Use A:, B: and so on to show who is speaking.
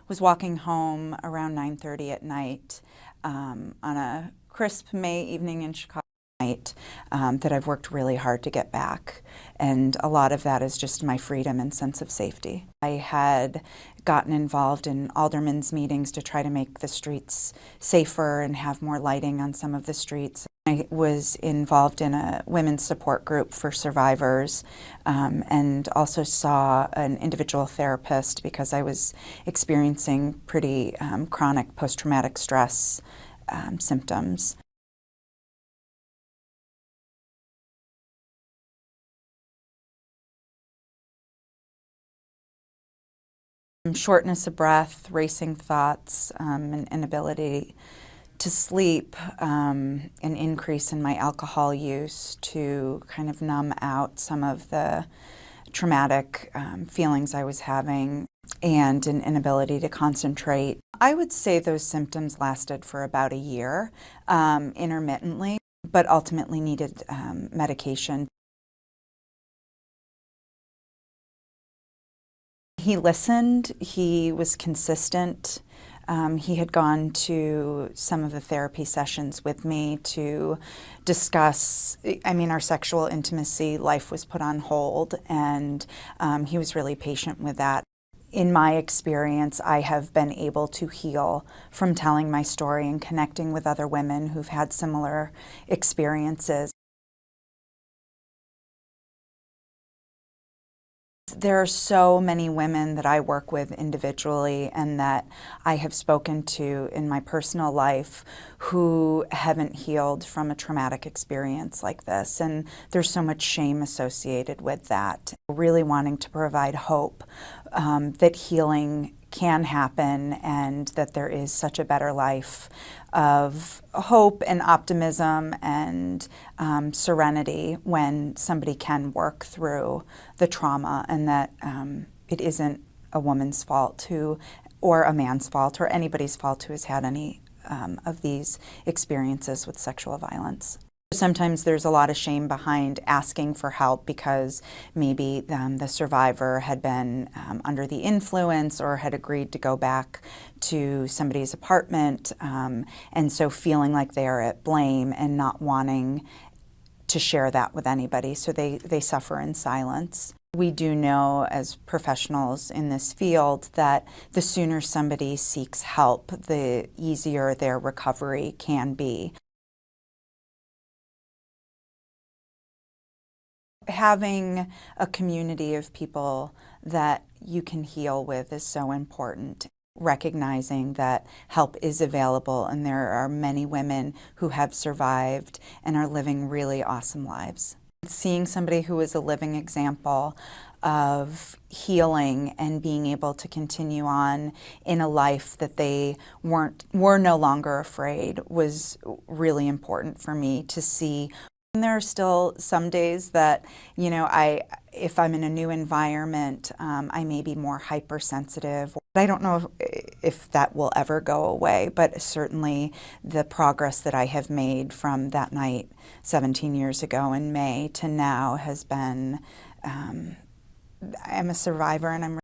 A: was walking home around 9:30 at night on a crisp May evening in Chicago that I've worked really hard to get back. And a lot of that is just my freedom and sense of safety. I had gotten involved in aldermen's meetings to try to make the streets safer and have more lighting on some of the streets. I was involved in a women's support group for survivors and also saw an individual therapist because I was experiencing pretty chronic post-traumatic stress symptoms. Shortness of breath, racing thoughts, an inability to sleep, an increase in my alcohol use to kind of numb out some of the traumatic feelings I was having, and an inability to concentrate. I would say those symptoms lasted for about a year, intermittently, but ultimately needed medication. He listened, he was consistent. He had gone to some of the therapy sessions with me to discuss, our sexual intimacy life was put on hold, and he was really patient with that. In my experience, I have been able to heal from telling my story and connecting with other women who've had similar experiences. There are so many women that I work with individually and that I have spoken to in my personal life who haven't healed from a traumatic experience like this, and there's so much shame associated with that. Really wanting to provide hope that healing can happen and that there is such a better life of hope and optimism and serenity when somebody can work through the trauma, and that it isn't a woman's fault or a man's fault or anybody's fault who has had any of these experiences with sexual violence. Sometimes there's a lot of shame behind asking for help because maybe the survivor had been under the influence or had agreed to go back to somebody's apartment, and so feeling like they are at blame and not wanting to share that with anybody, so they suffer in silence. We do know as professionals in this field that the sooner somebody seeks help, the easier their recovery can be. Having a community of people that you can heal with is so important. Recognizing that help is available and there are many women who have survived and are living really awesome lives. Seeing somebody who is a living example of healing and being able to continue on in a life that they were no longer afraid was really important for me to see. And there are still some days that, if I'm in a new environment, I may be more hypersensitive. I don't know if that will ever go away, but certainly the progress that I have made from that night 17 years ago in May to now has been, I'm a survivor and I'm